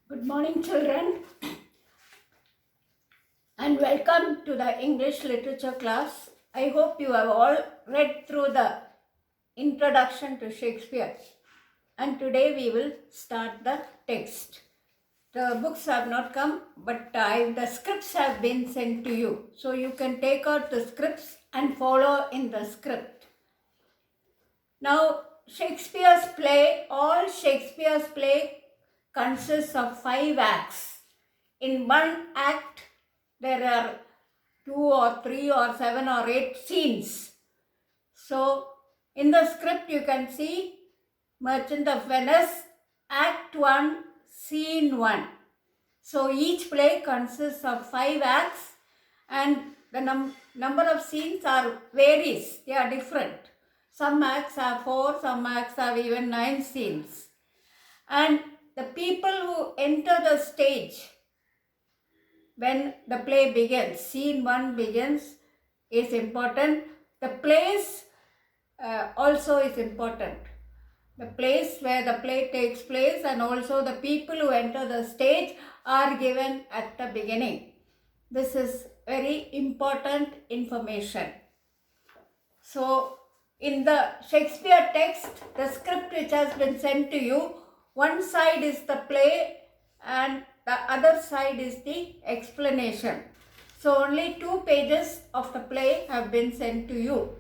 Good morning, children, and welcome to the English literature class. I hope you have all read through the introduction to Shakespeare, and today we will start the text. The books have not come, but the scripts have been sent to you, so you can take out the scripts and follow in the script. Now, all Shakespeare's play consists of 5 acts. In one act, there are 2 or 3 or 7 or 8 scenes. So, in the script you can see Merchant of Venice, Act 1, Scene 1. So, each play consists of 5 acts and the number of scenes varies. They are different. Some acts have 4, some acts have even 9 scenes. And the people who enter the stage when the play begins, scene 1 begins, is important. The place also is important. The place where the play takes place and also the people who enter the stage are given at the beginning. This is very important information. So, in the Shakespeare text, the script which has been sent to you, one side is the play and the other side is the explanation. So, only 2 pages of the play have been sent to you.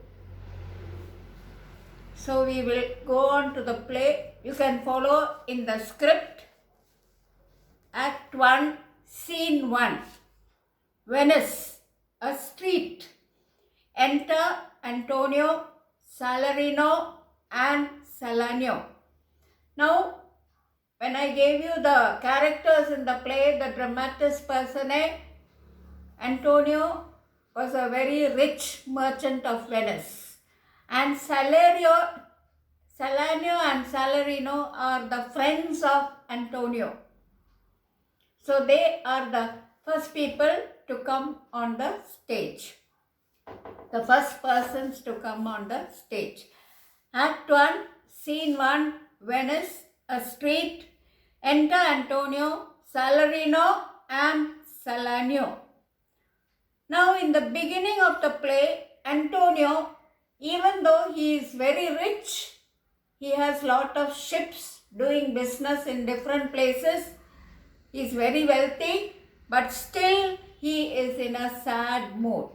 So, we will go on to the play. You can follow in the script. Act 1, Scene 1. Venice, a street. Enter Antonio, Salarino and Salanio. Now, when I gave you the characters in the play, the dramatis personae, Antonio was a very rich merchant of Venice. And Salanio and Salarino are the friends of Antonio. So they are the first people to come on the stage. The first persons to come on the stage. Act 1, Scene 1, Venice, a street. Enter Antonio, Salarino and Salanio. Now in the beginning of the play, Antonio, even though he is very rich, he has lot of ships doing business in different places. He is very wealthy, but still he is in a sad mood.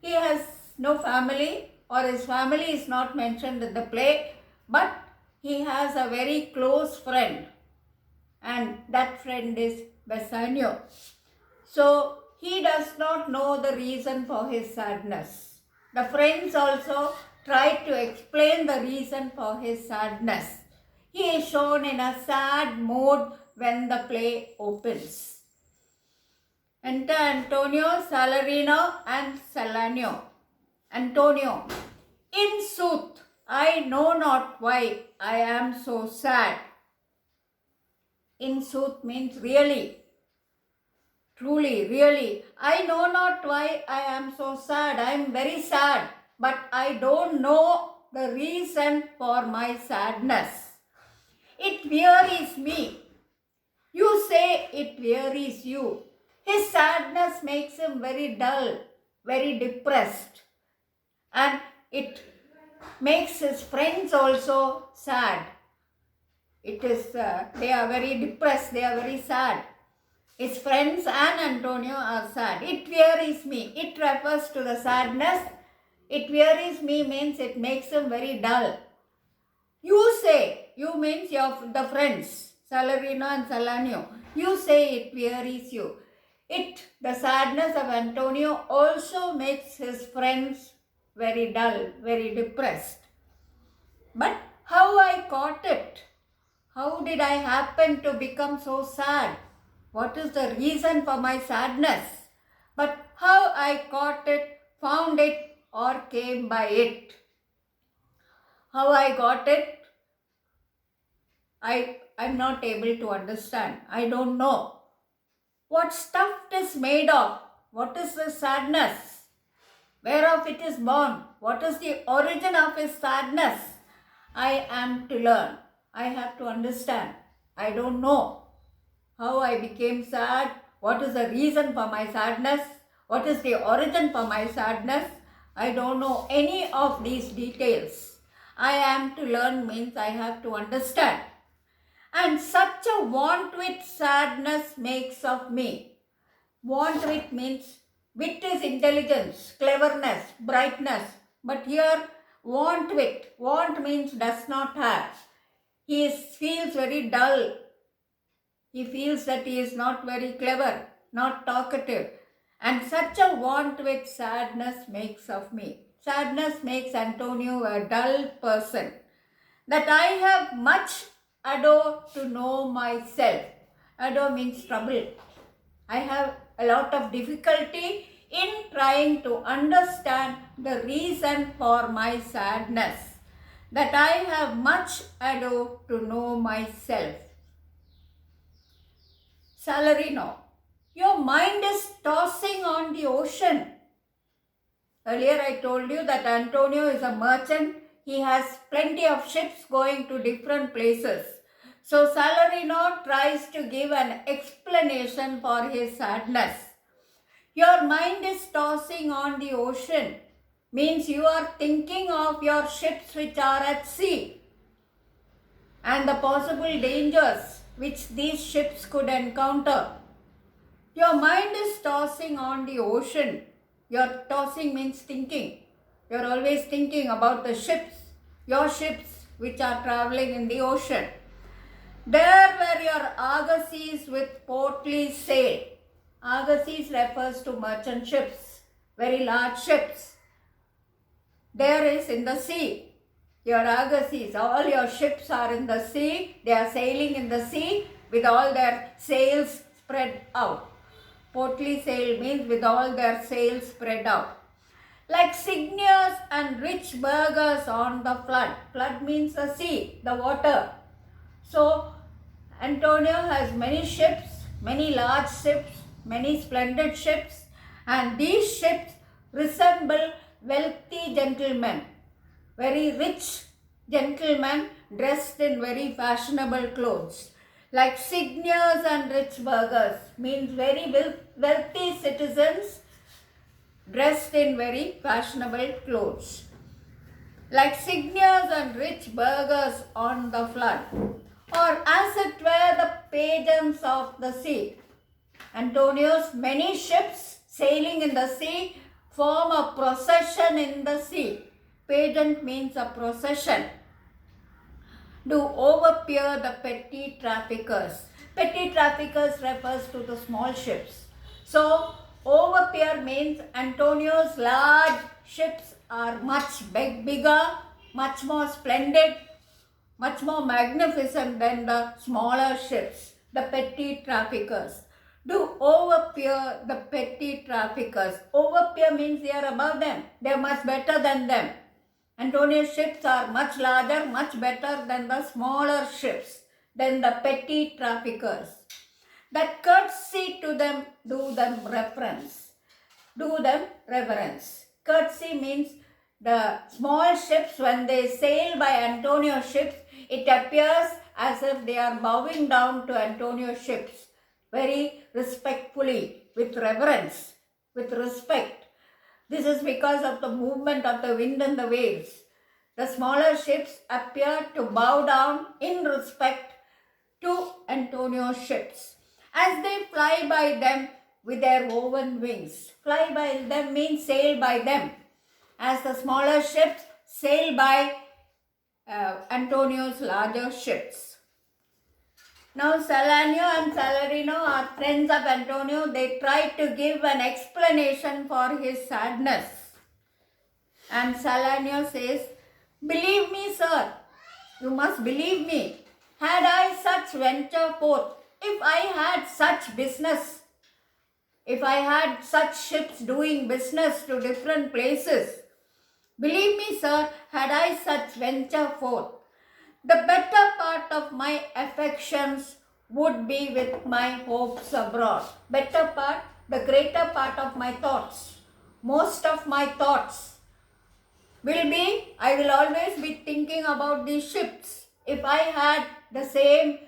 He has no family, or his family is not mentioned in the play, but he has a very close friend, and that friend is Bassanio. So he does not know the reason for his sadness. The friends also try to explain the reason for his sadness. He is shown in a sad mood when the play opens. Enter Antonio, Salarino and Salanio. Antonio, in sooth, I know not why I am so sad. In sooth means really, truly, really. I know not why I am so sad. I am very sad, but I don't know the reason for my sadness. It wearies me. You say it wearies you. His sadness makes him very dull, very depressed, and it makes his friends also sad. They are very depressed, they are very sad. His friends and Antonio are sad. It wearies me. It refers to the sadness. It wearies me means it makes him very dull. You say, you means the friends, Salarino and Salanio. You say it wearies you. The sadness of Antonio also makes his friends very dull, very depressed. But how I caught it? How did I happen to become so sad? What is the reason for my sadness? But how I caught it, found it, or came by it? How I got it, I'm not able to understand. I don't know. What stuff it is made of? What is the sadness? Whereof it is born? What is the origin of his sadness? I am to learn. I have to understand. I don't know. how I became sad, what is the reason for my sadness, what is the origin for my sadness. I don't know any of these details. I am to learn means I have to understand. And such a want with sadness makes of me. Want with means wit is intelligence, cleverness, brightness. But here want with, want means does not have. Feels very dull. He feels that he is not very clever, not talkative. And such a want with sadness makes of me. Sadness makes Antonio a dull person. That I have much ado to know myself. Ado means trouble. I have a lot of difficulty in trying to understand the reason for my sadness. That I have much ado to know myself. Salarino, your mind is tossing on the ocean. Earlier I told you that Antonio is a merchant. He has plenty of ships going to different places. So Salarino tries to give an explanation for his sadness. Your mind is tossing on the ocean means you are thinking of your ships which are at sea and the possible dangers which these ships could encounter. Your mind is tossing on the ocean. Your tossing means thinking. You are always thinking about the ships, your ships which are traveling in the ocean. There were your argosies with portly sail. Argosies refers to merchant ships, very large ships. There is in the sea. Your argosies, all your ships are in the sea. They are sailing in the sea with all their sails spread out. Portly sail means with all their sails spread out. Like Cygnus and rich burghers on the flood. Flood means the sea, the water. So, Antonio has many ships, many large ships, many splendid ships, and these ships resemble wealthy gentlemen, very rich gentlemen dressed in very fashionable clothes. Like Cygnus and rich burghers means very wealthy citizens dressed in very fashionable clothes. Like Cygnus and rich burghers on the flood, or as it were the pageants of the sea. Antonio's many ships sailing in the sea form a procession in the sea. Pageant means a procession. Do overpeer the petty traffickers. Petty traffickers refers to the small ships. So, overpeer means Antonio's large ships are much bigger, much more splendid, much more magnificent than the smaller ships, the petty traffickers. Do overpeer the petty traffickers. Overpeer means they are above them. They are much better than them. Antonio's ships are much larger, much better than the smaller ships, than the petty traffickers. That courtesy to them, do them reverence. Do them reverence. Courtesy means the small ships, when they sail by Antonio's ships, it appears as if they are bowing down to Antonio's ships, very respectfully, with reverence, with respect. This is because of the movement of the wind and the waves. The smaller ships appear to bow down in respect to Antonio's ships as they fly by them with their woven wings. Fly by them means sail by them, as the smaller ships sail by Antonio's larger ships. Now Salanio and Salarino are friends of Antonio. They try to give an explanation for his sadness. And Salanio says, "Believe me, sir, you must believe me. Had I such venture forth, if I had such business, if I had such ships doing business to different places, believe me, sir, had I such venture forth, the better part of my affections would be with my hopes abroad." Better part, the greater part of my thoughts, most of my thoughts will be, I will always be thinking about these ships. If I had the same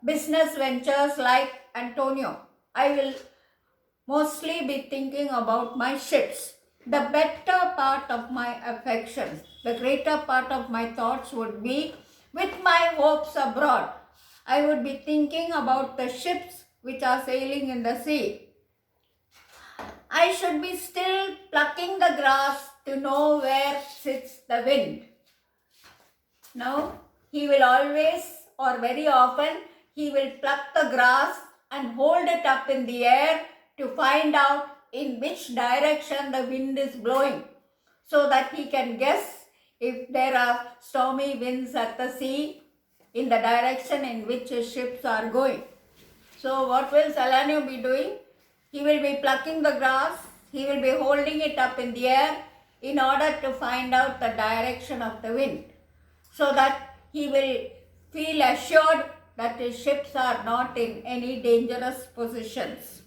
business ventures like Antonio, I will mostly be thinking about my ships. The better part of my affections, the greater part of my thoughts would be with my hopes abroad. I would be thinking about the ships which are sailing in the sea. I should be still plucking the grass to know where sits the wind. Now, he will always or very often he will pluck the grass and hold it up in the air to find out in which direction the wind is blowing, so that he can guess if there are stormy winds at the sea in the direction in which his ships are going. So what will Salanio be doing? He will be plucking the grass, he will be holding it up in the air in order to find out the direction of the wind, so that he will feel assured that his ships are not in any dangerous positions.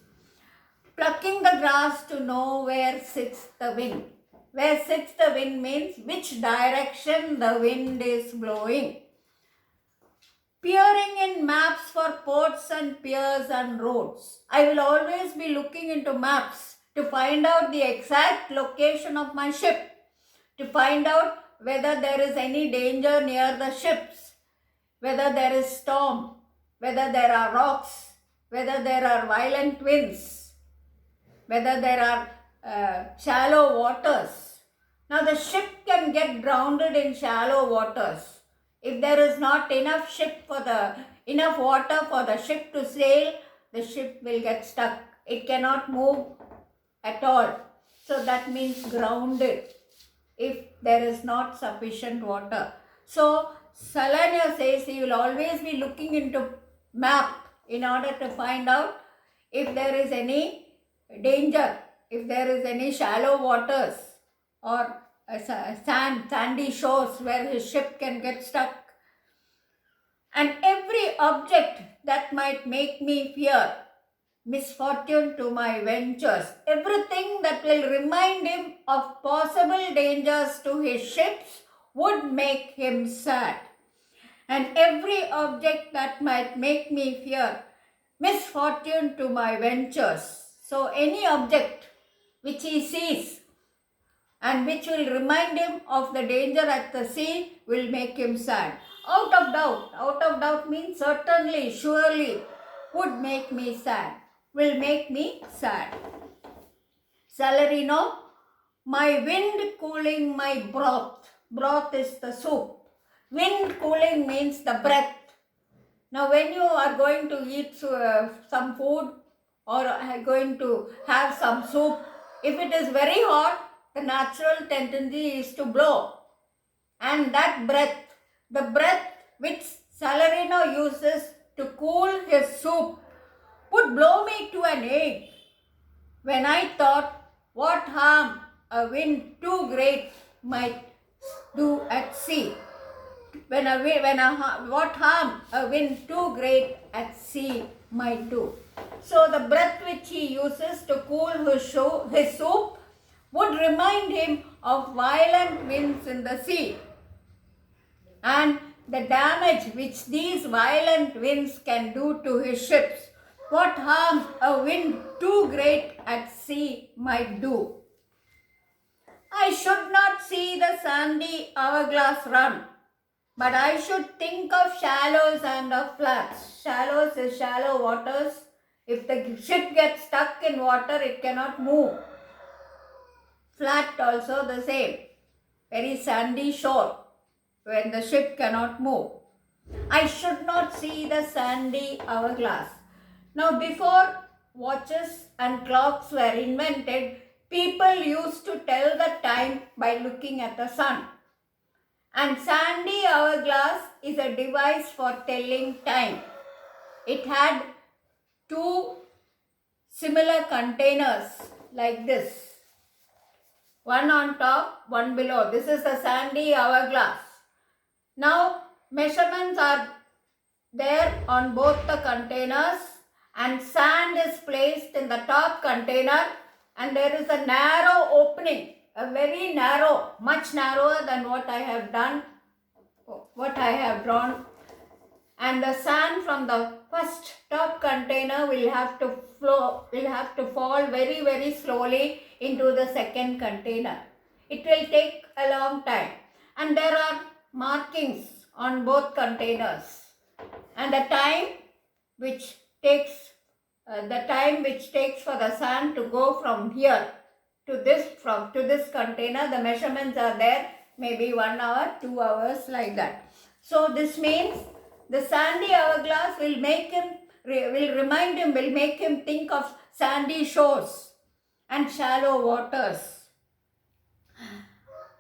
Plucking the grass to know where sits the wind. Where sits the wind means which direction the wind is blowing. Peering in maps for ports and piers and roads. I will always be looking into maps to find out the exact location of my ship, to find out whether there is any danger near the ships, whether there is storm, whether there are rocks, whether there are violent winds, whether there are shallow waters. Now the ship can get grounded in shallow waters. If there is not enough water for the ship to sail, the ship will get stuck. It cannot move at all. So that means grounded if there is not sufficient water. So Salanio says he will always be looking into map in order to find out if there is any danger, if there is any shallow waters or sandy shores where his ship can get stuck. And every object that might make me fear misfortune to my ventures, everything that will remind him of possible dangers to his ships would make him sad. And every object that might make me fear misfortune to my ventures. So any object which he sees and which will remind him of the danger at the sea will make him sad. Out of doubt means certainly, surely, would make me sad, will make me sad. Salarino, my wind cooling my broth. Broth is the soup. Wind cooling means the breath. Now when you are going to eat some food or are going to have some soup, if it is very hot, the natural tendency is to blow. And that breath, the breath which Salarino uses to cool his soup, would blow me to an ache. When I thought what harm a wind too great might do at sea. What harm a wind too great at sea might do. So the breath which he uses to cool his soup would remind him of violent winds in the sea and the damage which these violent winds can do to his ships. What harm a wind too great at sea might do. I should not see the sandy hourglass run, but I should think of shallows and of flats. Shallows is shallow waters. If the ship gets stuck in water, it cannot move. Flat also the same. Very sandy shore when the ship cannot move. I should not see the sandy hourglass. Now before watches and clocks were invented, people used to tell the time by looking at the sun. And sandy hourglass is a device for telling time. It had two similar containers like this. One on top, one below. This is the sandy hourglass. Now measurements are there on both the containers and sand is placed in the top container and there is a narrow opening, a very narrow, much narrower than what I have drawn, and the sand from from the first top container will have to fall very, very slowly into the second container. It will take a long time. And there are markings on both containers. And the time which takes for the sand to go from here to this container, the measurements are there, maybe 1 hour, 2 hours, like that. So this means the sandy hourglass will make him think of sandy shores and shallow waters.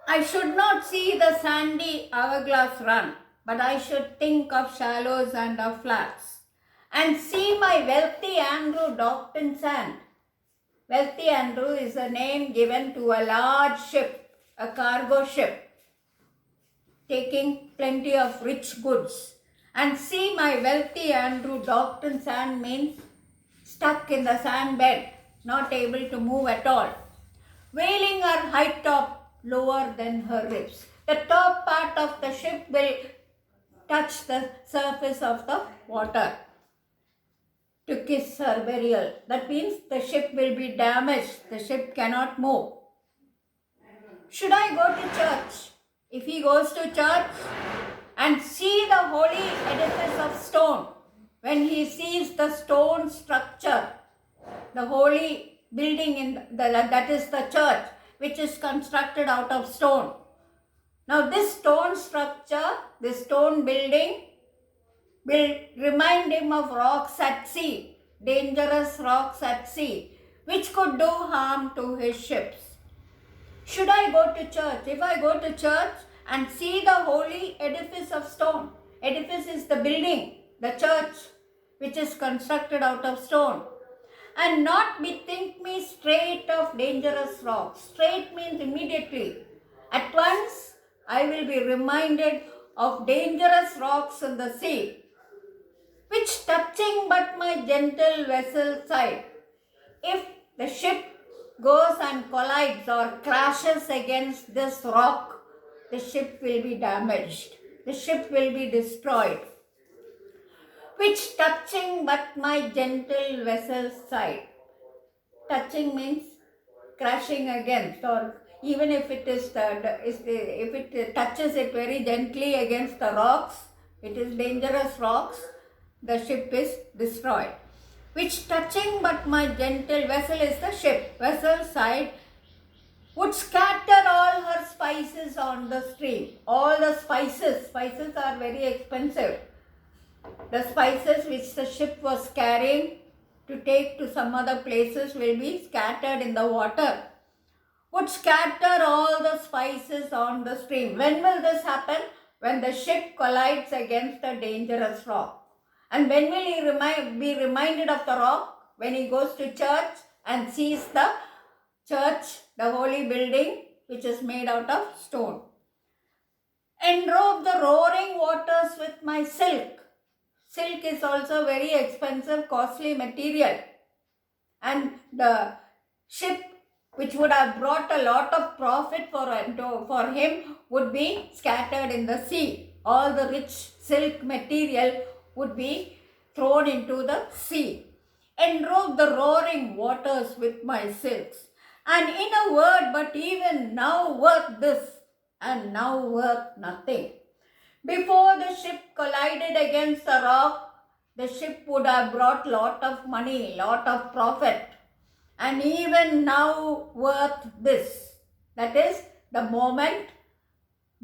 I should not see the sandy hourglass run, but I should think of shallows and of flats, and see my wealthy Andrew docked in sand. Wealthy Andrew is a name given to a large ship, a cargo ship, taking plenty of rich goods. And see my wealthy Andrew docked in sand means stuck in the sand bed, not able to move at all. Wailing her high top lower than her ribs. The top part of the ship will touch the surface of the water to kiss her burial. That means the ship will be damaged. The ship cannot move. Should I go to church? If he goes to church and see the holy edifice of stone, when he sees the stone structure, the holy building that is the church, which is constructed out of stone. Now this stone structure, this stone building, will remind him of rocks at sea, dangerous rocks at sea, which could do harm to his ships. Should I go to church? If I go to church and see the holy edifice of stone, edifice is the building, the church, which is constructed out of stone, and not bethink me straight of dangerous rocks. Straight means immediately. At once I will be reminded of dangerous rocks in the sea, which touching but my gentle vessel side. If the ship goes and collides or crashes against this rock, the ship will be damaged. The ship will be destroyed. Which touching but my gentle vessel's side. Touching means crashing against, or even if it touches it very gently against the rocks, it is dangerous rocks, the ship is destroyed. Which touching but my gentle vessel is the ship, vessel's side, would scatter all her spices on the stream. All the spices are very expensive. The spices which the ship was carrying to take to some other places will be scattered in the water. Would scatter all the spices on the stream. When will this happen? When the ship collides against a dangerous rock. And when will he be reminded of the rock? When he goes to church and sees the church, the holy building, which is made out of stone. Enrobe the roaring waters with my silk. Silk is also very expensive, costly material. And the ship, which would have brought a lot of profit for him, would be scattered in the sea. All the rich silk material would be thrown into the sea. Enrobe the roaring waters with my silks. And in a word, but even now worth this, and now worth nothing. Before the ship collided against the rock, the ship would have brought lot of money, lot of profit. And even now worth this. That is the moment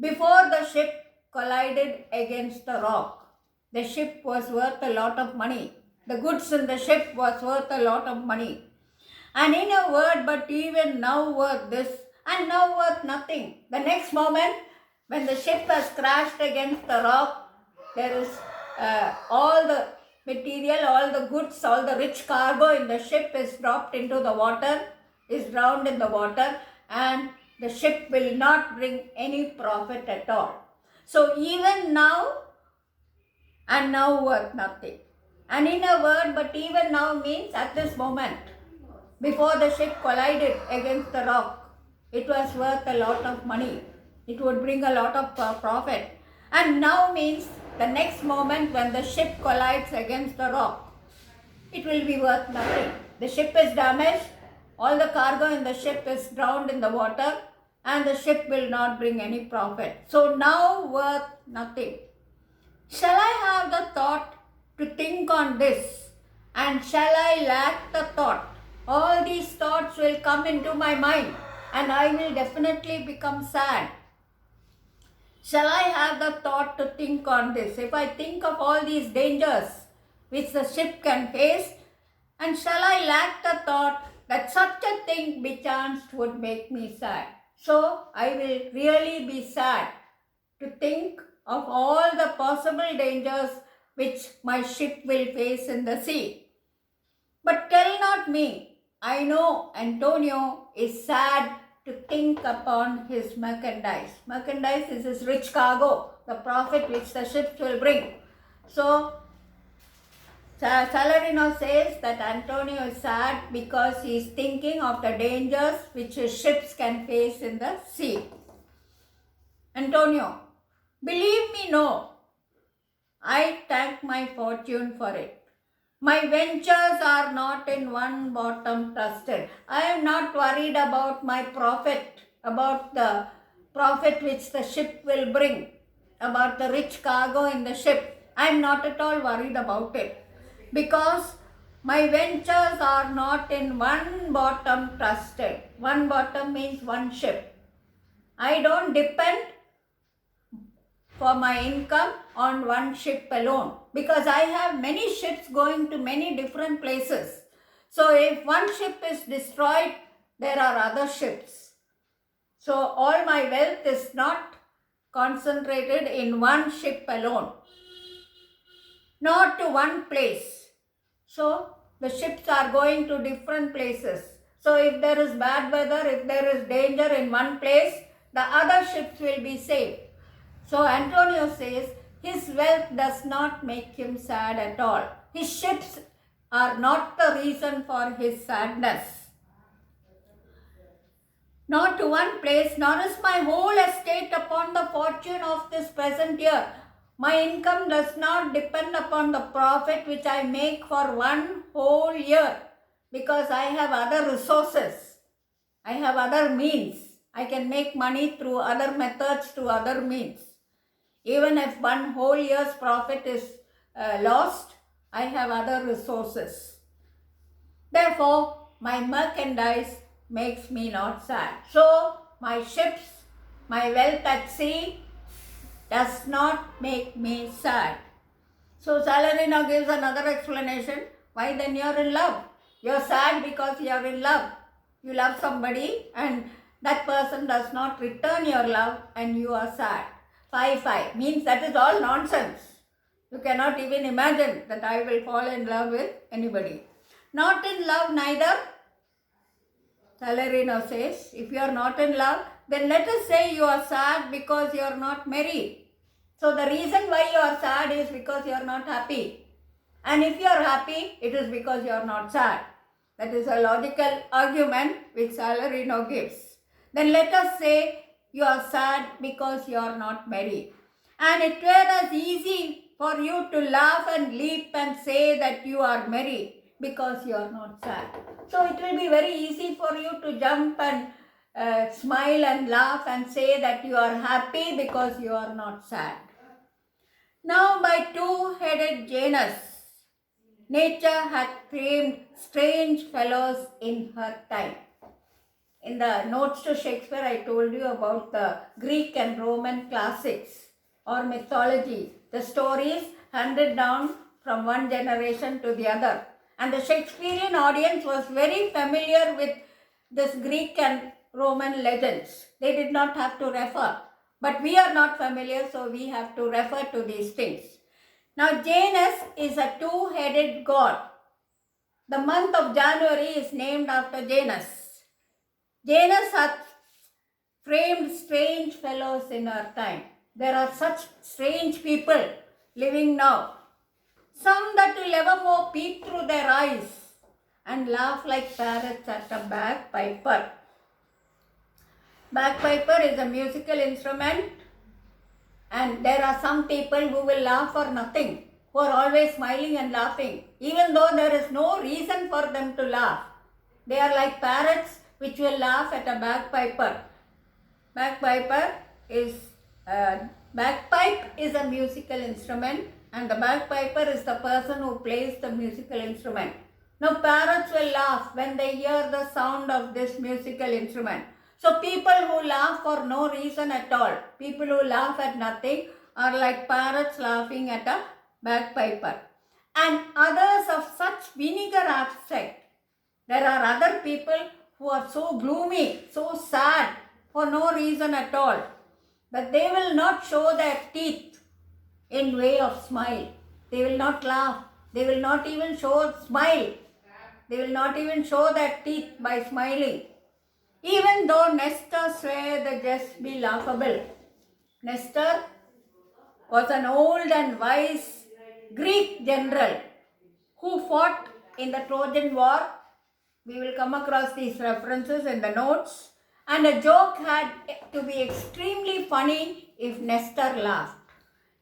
before the ship collided against the rock. The ship was worth a lot of money. The goods in the ship was worth a lot of money. And in a word, but even now worth this, and now worth nothing. The next moment, when the ship has crashed against the rock, there is all the material, all the goods, all the rich cargo in the ship is dropped into the water, is drowned in the water, and the ship will not bring any profit at all. So even now, and now worth nothing. And in a word, but even now means at this moment. Before the ship collided against the rock, it was worth a lot of money. It would bring a lot of profit. And now means the next moment when the ship collides against the rock, it will be worth nothing. The ship is damaged, all the cargo in the ship is drowned in the water, and the ship will not bring any profit. So now worth nothing. Shall I have the thought to think on this, and shall I lack the thought? All these thoughts will come into my mind, and I will definitely become sad. Shall I have the thought to think on this? If I think of all these dangers which the ship can face, and shall I lack the thought that such a thing bechanced would make me sad? So I will really be sad to think of all the possible dangers which my ship will face in the sea. But tell not me, I know Antonio is sad to think upon his merchandise. Merchandise is his rich cargo, the profit which the ships will bring. So Salarino says that Antonio is sad because he is thinking of the dangers which his ships can face in the sea. Antonio, believe me, no. I thank my fortune for it. My ventures are not in one bottom trusted. I am not worried about my profit, about the profit which the ship will bring, about the rich cargo in the ship. I am not at all worried about it, because my ventures are not in one bottom trusted. One bottom means one ship. I don't depend for my income on one ship alone, because I have many ships going to many different places. So if one ship is destroyed, there are other ships. So all my wealth is not concentrated in one ship alone, not to one place. So the ships are going to different places. So if there is bad weather, if there is danger in one place, the other ships will be safe. So Antonio says his wealth does not make him sad at all. His ships are not the reason for his sadness. Not to one place, nor is my whole estate upon the fortune of this present year. My income does not depend upon the profit which I make for one whole year, because I have other resources. I have other means. I can make money through other methods, through other means. Even if one whole year's profit is lost, I have other resources. Therefore, my merchandise makes me not sad. So, my ships, my wealth at sea does not make me sad. So, Salarino gives another explanation. Why then you are in love? You are sad because you are in love. You love somebody and that person does not return your love and you are sad. 5 means that is all nonsense. You cannot even imagine that I will fall in love with anybody. Not in love neither. Salarino says, if you are not in love, then let us say you are sad because you are not married. So the reason why you are sad is because you are not happy. And if you are happy, it is because you are not sad. That is a logical argument which Salarino gives. Then let us say you are sad because you are not married. And it were as easy for you to laugh and leap and say that you are married because you are not sad. So it will be very easy for you to jump and smile and laugh and say that you are happy because you are not sad. Now by two-headed Janus, nature had framed strange fellows in her time. In the notes to Shakespeare, I told you about the Greek and Roman classics or mythology, the stories handed down from one generation to the other. And the Shakespearean audience was very familiar with this Greek and Roman legends. They did not have to refer. But we are not familiar, so we have to refer to these things. Now, Janus is a two-headed god. The month of January is named after Janus. Janus hath framed strange fellows in our time. There are such strange people living now. Some that will evermore peep through their eyes and laugh like parrots at a bagpiper. Bagpiper is a musical instrument And there are some people who will laugh for nothing, who are always smiling and laughing, even though there is no reason for them to laugh. They are like parrots which will laugh at a bagpiper. Bagpipe is a musical instrument, and the bagpiper is the person who plays the musical instrument. Now parrots will laugh when they hear the sound of this musical instrument. So people who laugh for no reason at all, people who laugh at nothing, are like parrots laughing at a bagpiper. And others of such vinegar aspect. There are other people who are so gloomy, so sad, for no reason at all. But they will not show their teeth in way of smile. They will not laugh. They will not even show smile. They will not even show their teeth by smiling. Even though Nestor sware the jest be laughable. Nestor was an old and wise Greek general who fought in the Trojan War. We will come across these references in the notes. And a joke had to be extremely funny if Nestor laughed.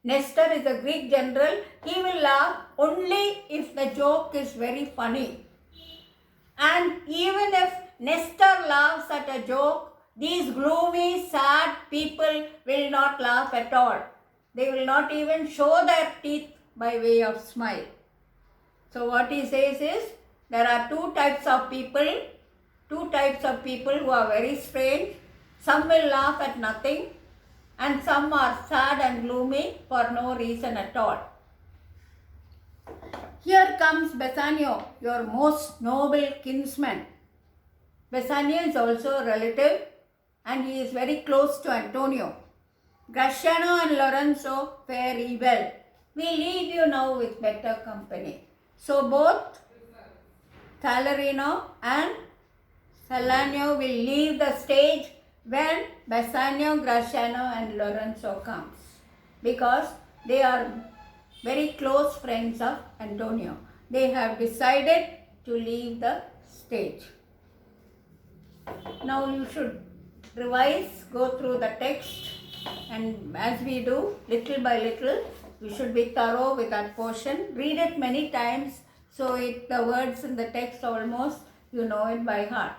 Nestor is a Greek general. He will laugh only if the joke is very funny. And even if Nestor laughs at a joke, these gloomy, sad people will not laugh at all. They will not even show their teeth by way of smile. So what he says is, there are two types of people who are very strange. Some will laugh at nothing, and some are sad and gloomy for no reason at all. Here comes Bassanio, your most noble kinsman. Bassanio is also a relative, and he is very close to Antonio. Gratiano and Lorenzo fare well. We leave you now with better company. So both Salarino and Salanio will leave the stage when Bassanio, Gratiano and Lorenzo comes, because they are very close friends of Antonio. They have decided to leave the stage. Now you should revise, go through the text, and as we do, little by little, you should be thorough with that portion. Read it many times, so the words in the text almost you know it by heart.